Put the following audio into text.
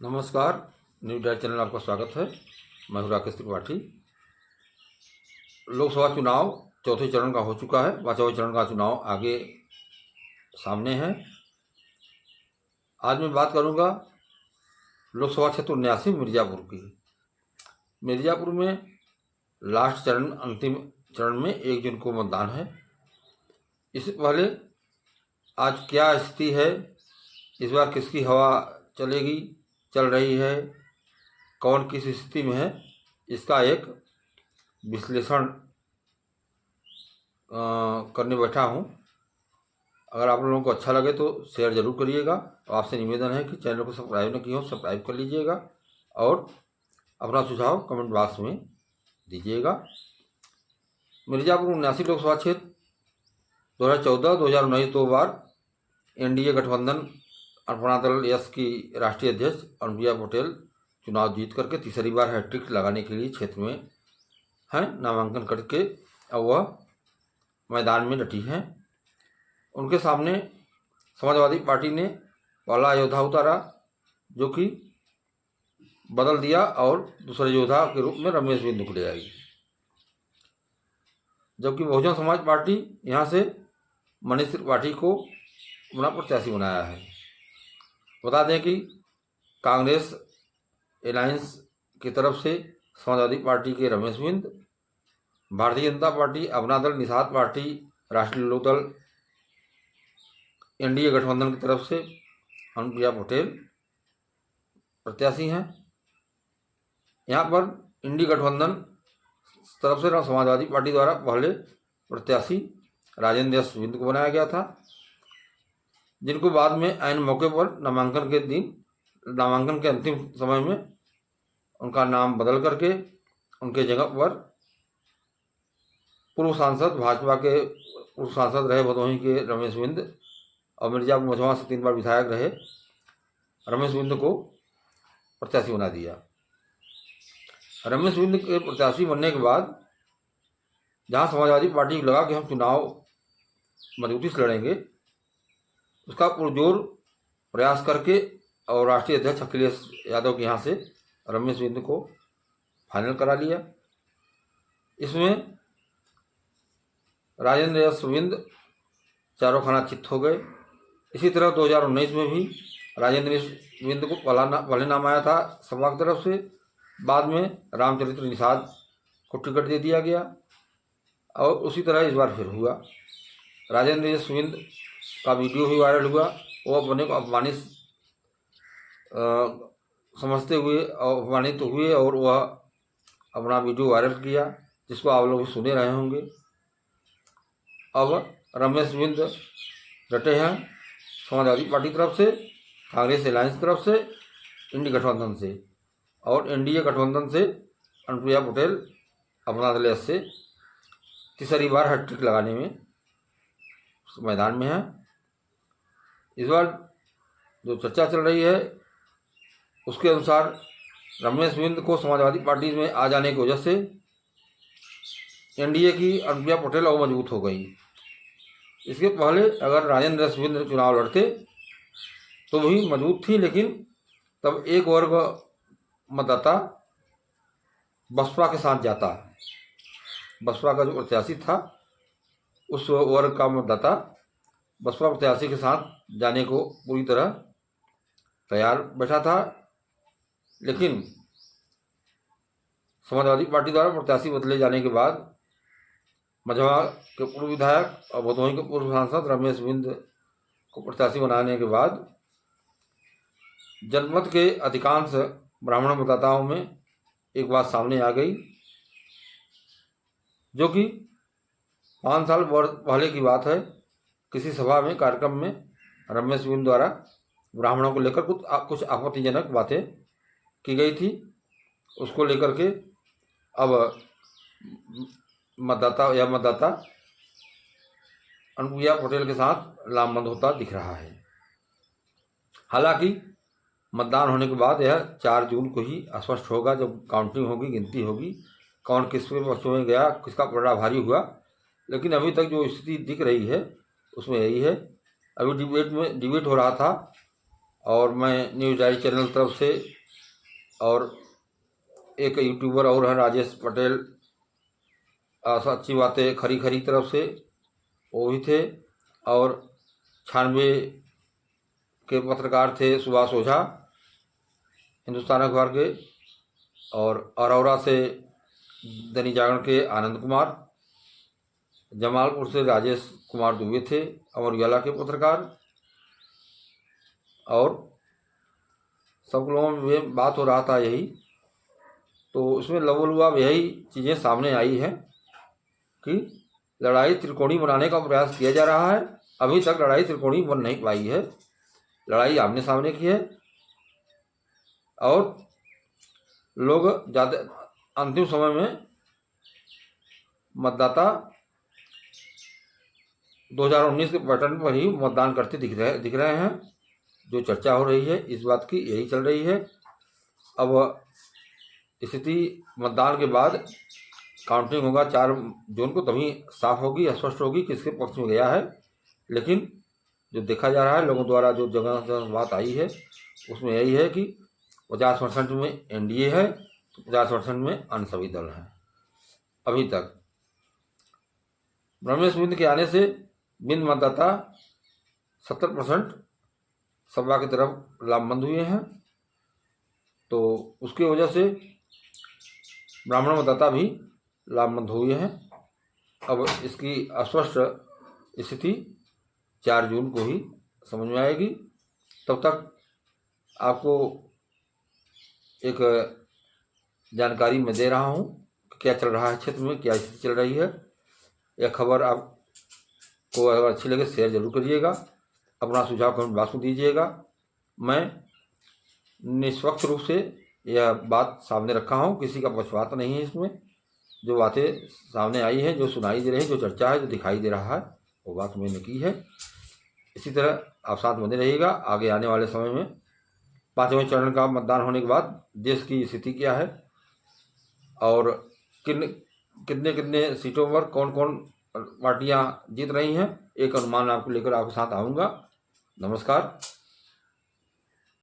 नमस्कार। New Dyer channel आपका स्वागत है। मैं हूं राकेश त्रिपाठी। लोकसभा चुनाव चौथे चरण का हो चुका है। पांचवें चरण का चुनाव आगे सामने है। आज मैं बात करूंगा लोकसभा क्षेत्र 79 मिर्ज़ापुर की। मिर्ज़ापुर में लास्ट चरण, अंतिम चरण में 1 जून को मतदान है। इससे पहले आज क्या स्थिति है, इस बार किसकी हवा चलेगी, चल रही है, कौन किस स्थिति में है, इसका एक विश्लेषण करने बैठा हूँ। अगर आप लोगों को अच्छा लगे तो शेयर ज़रूर करिएगा। और आपसे निवेदन है कि चैनल को सब्सक्राइब न किया हो, सब्सक्राइब कर लीजिएगा और अपना सुझाव कमेंट बॉक्स में दीजिएगा। मिर्ज़ापुर 79 लोकसभा क्षेत्र 2014-2019 दो बार एनडीए गठबंधन अन्नपूर्णा दल यस की राष्ट्रीय अध्यक्ष अनुप्रिया पटेल चुनाव जीत करके तीसरी बार हैट्रिक लगाने के लिए क्षेत्र में हैं, नामांकन करके अब वह मैदान में डटी हैं। उनके सामने समाजवादी पार्टी ने पहला योद्धा उतारा, जो कि बदल दिया और दूसरे योद्धा के रूप में रमेश बिंदु को ले आई। जबकि बहुजन समाज पार्टी यहाँ से मनीष त्रिपाठी को अपना प्रत्याशी बनाया है। बता दें कि कांग्रेस एलायंस की तरफ से समाजवादी पार्टी के रमेश बिंद, भारतीय जनता पार्टी, अपना दल, निषाद पार्टी, राष्ट्रीय लोक दल, एनडीए गठबंधन की तरफ से अनुप्रिया पटेल प्रत्याशी हैं। यहाँ पर इंडी गठबंधन तरफ से समाजवादी पार्टी द्वारा पहले प्रत्याशी राजेंद्र यश बिंद को बनाया गया था, जिनको बाद में ऐन मौके पर नामांकन के अंतिम समय में उनका नाम बदल करके उनके जगह पर पूर्व सांसद, भाजपा के पूर्व सांसद रहे भदोही के रमेश बिंद और मिर्ज़ापुर मझौआ से 3 बार विधायक रहे रमेश बिंद को प्रत्याशी बना दिया। रमेश बिंद के प्रत्याशी बनने के बाद जहां समाजवादी पार्टी को लगा कि हम चुनाव मजबूती से लड़ेंगे, उसका पुरजोर प्रयास करके और राष्ट्रीय अध्यक्ष अखिलेश यादव के यहाँ से रमेश बिंद को फाइनल करा लिया। इसमें राजेंद्र यश बिंद चारों खाना चित्त हो गए। इसी तरह 2019 में भी राजेंद्र यश बिंद को पहले नाम आया था सपा की तरफ से, बाद में रामचरित्र निषाद को टिकट दे दिया गया और उसी तरह इस बार फिर हुआ। राजेंद्र यश बिंद का वीडियो भी वायरल हुआ। वो अपने को अपमानित समझते हुए और अपमानित हुए और वह अपना वीडियो वायरल किया, जिसको आप लोग भी सुने रहे होंगे। अब रमेश बिंद डटे हैं समाजवादी पार्टी तरफ से, कांग्रेस एलायंस तरफ से, इंडी गठबंधन से और एनडीए गठबंधन से अनुप्रिया पटेल अपना दल से तीसरी बार हैट्रिक लगाने में मैदान में है। इस बार जो चर्चा चल रही है उसके अनुसार रमेश बिंद को समाजवादी पार्टी में आ जाने की वजह से एनडीए की अनुप्रिया पटेल और मजबूत हो गई। इसके पहले अगर राजेंद्र बिंद चुनाव लड़ते तो भी मजबूत थी, लेकिन तब एक वर्ग मतदाता बसपा के साथ जाता। बसपा का जो प्रत्याशी था उस वर्ग का मतदाता बसपा प्रत्याशी के साथ जाने को पूरी तरह तैयार बैठा था। लेकिन समाजवादी पार्टी द्वारा प्रत्याशी बदले जाने के बाद मझौआ के पूर्व विधायक और भदोही के पूर्व सांसद रमेश बिंद को प्रत्याशी बनाने के बाद जनमत के अधिकांश ब्राह्मण मतदाताओं में एक बात सामने आ गई, जो कि 5 साल पहले की बात है। किसी सभा में, कार्यक्रम में रमेश बिंद द्वारा ब्राह्मणों को लेकर कुछ आपत्तिजनक बातें की गई थी। उसको लेकर के अब मतदाता अनुप्रिया पटेल के साथ लामबंद होता दिख रहा है। हालांकि मतदान होने के बाद यह 4 जून को ही स्पष्ट होगा, जब काउंटिंग होगी, गिनती होगी, कौन किसके पक्ष में गया, किसका पलड़ा भारी हुआ। लेकिन अभी तक जो स्थिति दिख रही है उसमें यही है। अभी डिबेट हो रहा था और मैं न्यूज़ डायरी चैनल तरफ से, और एक यूट्यूबर और हैं राजेश पटेल, सच्ची बातें खरी खरी तरफ से, वो भी थे। और 96 के पत्रकार थे सुभाष ओझा, हिंदुस्तान अखबार के, और अरौरा से दैनिक जागरण के आनंद कुमार, जमालपुर से राजेश कुमार दुबे थे, अमर उजाला के पत्रकार। और सब लोगों में बात हो रहा था यही, तो उसमें लबोलुआब यही चीज़ें सामने आई है कि लड़ाई त्रिकोणीय बनाने का प्रयास किया जा रहा है। अभी तक लड़ाई त्रिकोणीय बन नहीं पाई है, लड़ाई आमने सामने की है। और लोग ज़्यादा अंतिम समय में मतदाता 2019 के पैटर्न पर ही मतदान करते दिख रहे हैं। जो चर्चा हो रही है इस बात की यही चल रही है। अब स्थिति मतदान के बाद काउंटिंग होगा 4 जून को, तभी साफ होगी, स्पष्ट होगी किसके पक्ष में गया है। लेकिन जो देखा जा रहा है लोगों द्वारा, जो जगह बात आई है उसमें यही है कि 50% में एनडीए है, 50% में अन्य सभी दल हैं। अभी तक रमेश बिंद के आने से बिंद मतदाता 70% सपा की तरफ लामबंद हुए हैं, तो उसकी वजह से ब्राह्मण मतदाता भी लामबंद हुए हैं। अब इसकी स्पष्ट स्थिति 4 जून को ही समझ में आएगी। तब तक आपको एक जानकारी मैं दे रहा हूँ कि क्या चल रहा है क्षेत्र में, क्या स्थिति चल रही है। यह खबर आपको अगर अच्छी लगे शेयर जरूर करिएगा, अपना सुझाव कमेंट बॉक्स में दीजिएगा। मैं निष्पक्ष रूप से यह बात सामने रखा हूँ, किसी का पक्षपात नहीं है इसमें। जो बातें सामने आई हैं, जो सुनाई दे रही है, जो चर्चा है, जो दिखाई दे रहा है, वो बात मैंने की है। इसी तरह आप साथ बने रहिएगा। आगे आने वाले समय में 5वें चरण का मतदान होने के बाद देश की स्थिति क्या है और कितने कितने सीटों पर कौन कौन पार्टियां जीत रही हैं, एक अनुमान आपको लेकर आपके साथ आऊँगा। नमस्कार।